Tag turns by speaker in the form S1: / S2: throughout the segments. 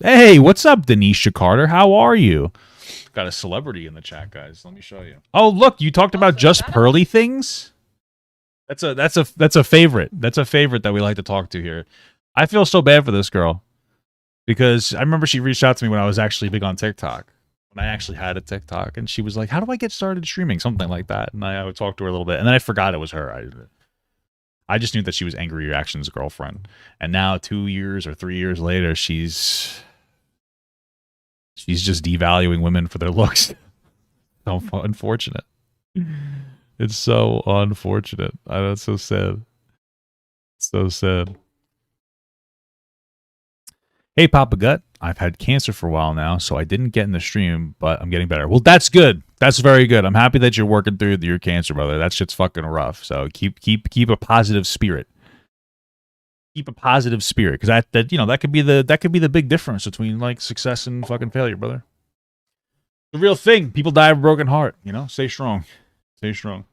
S1: Hey, what's up, Danisha Carter? How are you? Got a celebrity in the chat, guys. Let me show you. Oh, look, you talked about Just Pearly Things. That's a favorite. That's a favorite that we like to talk to here. I feel so bad for this girl because I remember she reached out to me when I was actually big on TikTok. When I actually had a TikTok, and she was like, "How do I get started streaming?" Something like that. And I would talk to her a little bit, and then I forgot it was her. I just knew that she was Angry Reaction's girlfriend, and now 2 years or 3 years later, she's just devaluing women for their looks. So unfortunate. It's so unfortunate. I know, it's so sad. So sad. Hey, Papa Gut. I've had cancer for a while now, so I didn't get in the stream, but I'm getting better. Well, that's good. That's very good. I'm happy that you're working through your cancer, brother. That shit's fucking rough. So keep a positive spirit. Keep a positive spirit, because that could be the big difference between like success and fucking failure, brother. The real thing. People die of a broken heart. Stay strong. Stay strong.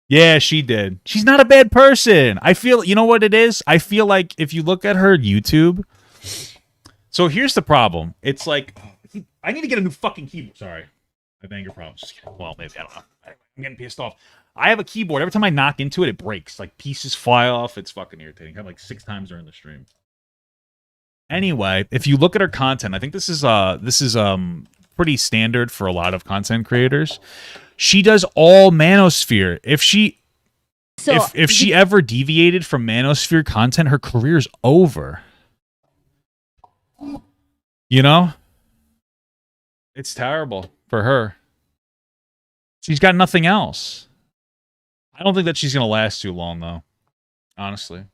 S1: Yeah, she did. She's not a bad person. I feel, you know what it is? I feel like if you look at her YouTube. So here's the problem. It's like, I need to get a new fucking keyboard. Sorry. I have anger problems. Well, maybe, I don't know. I'm getting pissed off. I have a keyboard. Every time I knock into it, it breaks. Like, pieces fly off. It's fucking irritating. I have like 6 times during the stream. Anyway, if you look at her content, I think this is pretty standard for a lot of content creators. She does all Manosphere. If she ever deviated from Manosphere content, her career's over. It's terrible for her. She's got nothing else. I don't think that she's gonna last too long, though. Honestly.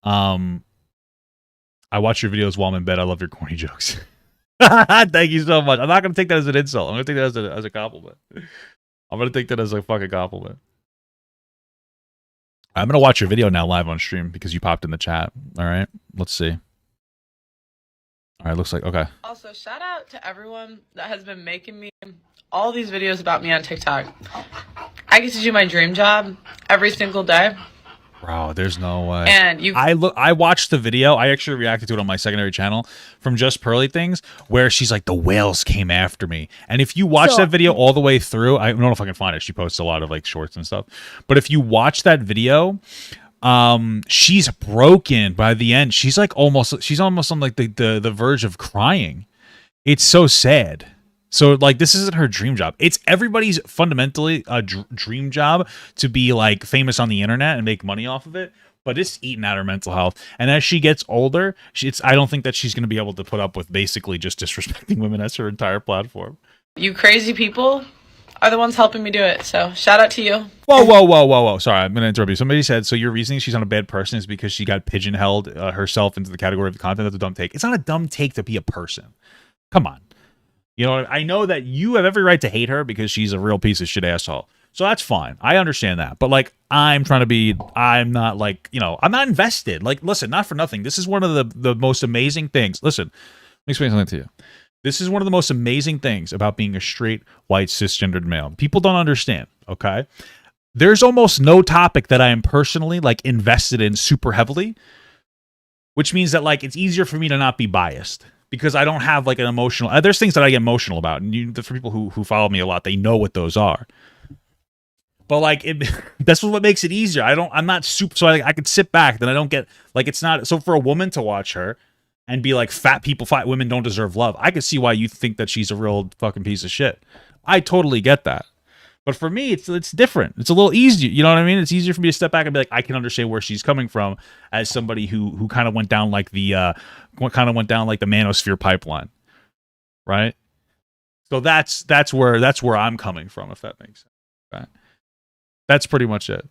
S1: I watch your videos while I'm in bed. I love your corny jokes. Thank you so much. I'm not gonna take that as an insult. I'm gonna take that as a compliment. I'm gonna take that as a fucking compliment. I'm gonna watch your video now live on stream because you popped in the chat. All right, let's see. All right, looks like okay.
S2: Also, shout out to everyone that has been making me all these videos about me on TikTok. I get to do my dream job every single day.
S1: Bro, there's no way.
S2: And
S1: I watched the video. I actually reacted to it on my secondary channel from JustPearlyThing, where she's like, the whales came after me. And if you watch that video all the way through, I don't know if I can find it. She posts a lot of like shorts and stuff. But if you watch that video, she's broken by the end. She's almost on like the verge of crying. It's so sad. So, like, this isn't her dream job. It's everybody's fundamentally a dream job to be, like, famous on the internet and make money off of it. But it's eating at her mental health. And as she gets older, I don't think that she's going to be able to put up with basically just disrespecting women as her entire platform.
S2: You crazy people are the ones helping me do it. So, shout out to you.
S1: Whoa. Sorry, I'm going to interrupt you. Somebody said, so your reasoning she's not a bad person is because she got pigeonholed herself into the category of the content. That's a dumb take. It's not a dumb take to be a person. Come on. I know that you have every right to hate her because she's a real piece of shit asshole. So that's fine. I understand that. But, like, I'm not, like, I'm not invested. Like, listen, not for nothing. This is one of the most amazing things. Listen, let me explain something to you. This is one of the most amazing things about being a straight, white, cisgendered male. People don't understand, okay? There's almost no topic that I am personally, like, invested in super heavily, which means that, like, it's easier for me to not be biased. Because I don't have like an emotional. There's things that I get emotional about, and for people who follow me a lot, they know what those are. But like, that's what makes it easier. I'm not super. So I could sit back. Then I don't get like it's not. So for a woman to watch her and be like, fat women don't deserve love. I could see why you think that she's a real fucking piece of shit. I totally get that. But for me, it's different. It's a little easier. You know what I mean? It's easier for me to step back and be like, I can understand where she's coming from as somebody who kind of went down like the Manosphere pipeline, right? So that's where I'm coming from, if that makes sense. Right? That's pretty much it.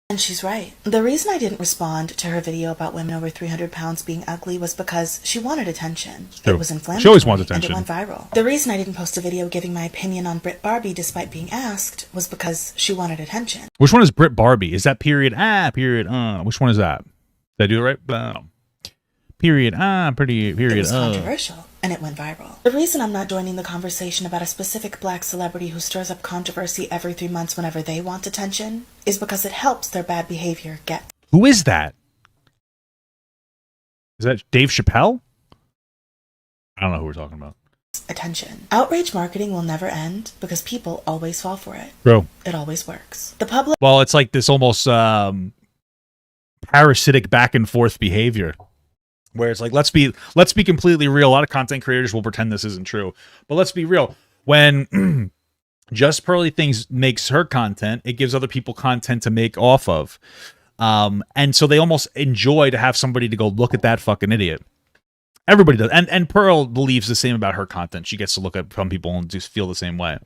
S3: And she's right. The reason I didn't respond to her video about women over 300 pounds being ugly was because she wanted attention. It was inflammatory.
S1: She always wants attention.
S3: And it went viral. The reason I didn't post a video giving my opinion on Brit Barbie despite being asked was because she wanted attention.
S1: Which one is Brit Barbie? Is that period? Period. Which one is that? Did I do it right? Period. Period.
S3: It was controversial, and it went viral. The reason I'm not joining the conversation about a specific black celebrity who stirs up controversy every 3 months whenever they want attention is because it helps their bad behavior get.
S1: Who is that? Is that Dave Chappelle? I don't know who we're talking about.
S3: Attention. Outrage marketing will never end because people always fall for it.
S1: Bro.
S3: It always works. The public...
S1: Well, it's like this almost parasitic back and forth behavior where it's like, let's be completely real. A lot of content creators will pretend this isn't true, but let's be real. When JustPearlyThing makes her content, it gives other people content to make off of. And so they almost enjoy to have somebody to go look at that fucking idiot. Everybody does. And Pearl believes the same about her content. She gets to look at some people and just feel the same way.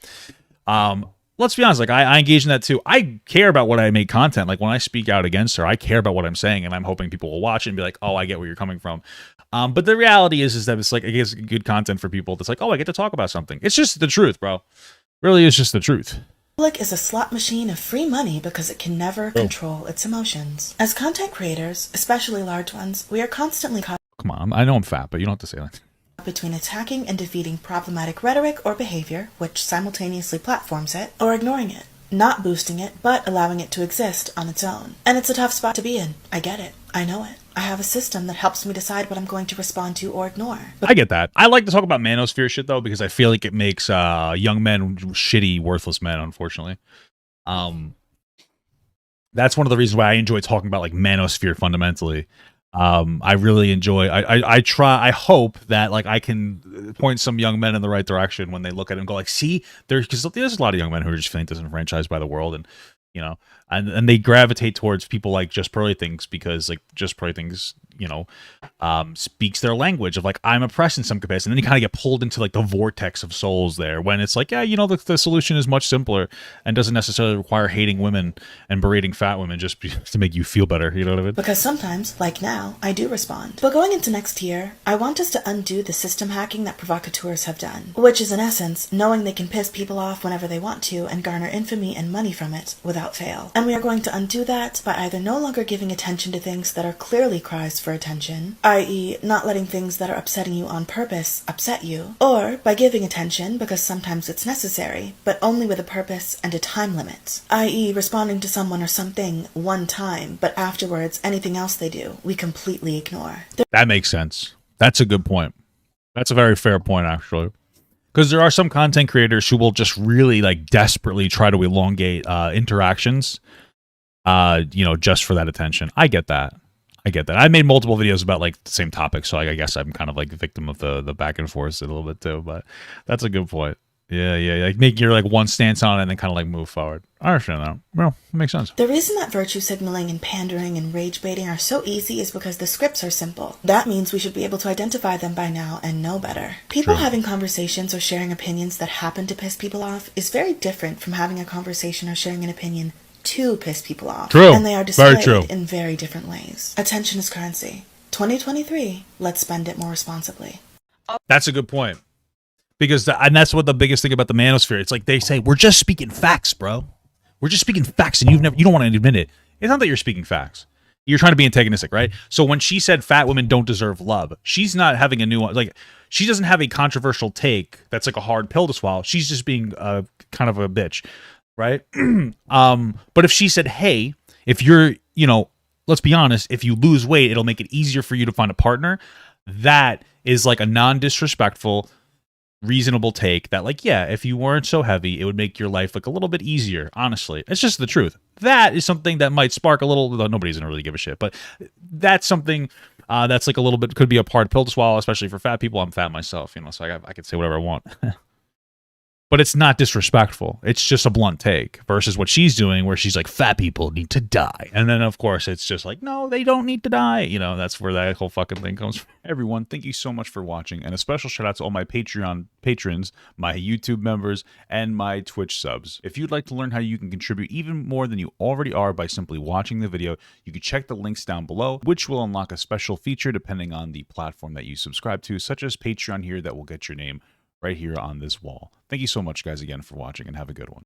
S1: Let's be honest, like I engage in that too. I care about what I make content. Like when I speak out against her, I care about what I'm saying, and I'm hoping people will watch it and be like, oh, I get where you're coming from. But the reality is that it's like, it gives good content for people that's like, oh, I get to talk about something. It's just the truth, bro. Really is just the truth.
S3: Public is a slot machine of free money because it can never control its emotions. As content creators, especially large ones, we are constantly caught...
S1: Come on, I know I'm fat, but you don't have to say that.
S3: Between attacking and defeating problematic rhetoric or behavior, which simultaneously platforms it, or ignoring it, not boosting it, but allowing it to exist on its own. And it's a tough spot to be in. I get it. I know it. I have a system that helps me decide what I'm going to respond to or ignore.
S1: I get that. I like to talk about manosphere shit, though, because I feel like it makes young men shitty, worthless men, unfortunately. That's one of the reasons why I enjoy talking about, like, manosphere fundamentally. I really enjoy... I hope that, like, I can point some young men in the right direction when they look at it and go, like, see? Because there's a lot of young men who are just feeling disenfranchised by the world, and, you know, and they gravitate towards people like JustPearlyThing because, like, JustPearlyThing, you know, speaks their language of, like, I'm oppressed in some capacity. And then you kind of get pulled into, like, the vortex of souls there when it's like, yeah, you know, the solution is much simpler and doesn't necessarily require hating women and berating fat women just to make you feel better. You know what I mean?
S3: Because sometimes, like now, I do respond. But going into next year, I want us to undo the system hacking that provocateurs have done, which is in essence knowing they can piss people off whenever they want to and garner infamy and money from it without fail. And we are going to undo that by either no longer giving attention to things that are clearly cries for attention, i.e. not letting things that are upsetting you on purpose upset you, or by giving attention because sometimes it's necessary, but only with a purpose and a time limit, i.e. responding to someone or something one time, but afterwards anything else they do, we completely ignore.
S1: That makes sense. That's a good point. That's a very fair point, actually. Because there are some content creators who will just really, like, desperately try to elongate interactions, you know, just for that attention. I get that. I made multiple videos about, like, the same topic, so I guess I'm kind of like a victim of the back and forth a little bit too. But that's a good point. Yeah. Like, make your, like, one stance on it and then kind of, like, move forward. I understand that. Well, it makes sense.
S3: The reason that virtue signaling and pandering and rage baiting are so easy is because the scripts are simple. That means we should be able to identify them by now and know better. People having conversations or sharing opinions that happen to piss people off is very different from having a conversation or sharing an opinion to piss people off.
S1: True.
S3: And they are displayed in very different ways. Attention is currency. 2023, let's spend it more responsibly.
S1: That's a good point. Because and that's what the biggest thing about the manosphere. It's like they say, we're just speaking facts, bro. We're just speaking facts, and you don't want to admit it. It's not that you're speaking facts. You're trying to be antagonistic, right? So when she said fat women don't deserve love, she's not having a nuance. Like, she doesn't have a controversial take that's like a hard pill to swallow. She's just being kind of a bitch, right? But if she said, hey, if you're, you know, let's be honest, if you lose weight, it'll make it easier for you to find a partner. That is like a non-disrespectful, reasonable take that, like, yeah, if you weren't so heavy, it would make your life like a little bit easier. Honestly, it's just the truth. That is something that might spark a little, though nobody's gonna really give a shit, but that's something that's like a little bit, could be a hard pill to swallow, especially for fat people. I'm fat myself, you know, so I could say whatever I want. But it's not disrespectful. It's just a blunt take versus what she's doing where she's like, fat people need to die. And then, of course, it's just like, no, they don't need to die. You know, that's where that whole fucking thing comes from. Everyone, thank you so much for watching. And a special shout out to all my Patreon patrons, my YouTube members, and my Twitch subs. If you'd like to learn how you can contribute even more than you already are by simply watching the video, you can check the links down below, which will unlock a special feature depending on the platform that you subscribe to, such as Patreon here that will get your name right here on this wall. Thank you so much, guys, again for watching, and have a good one.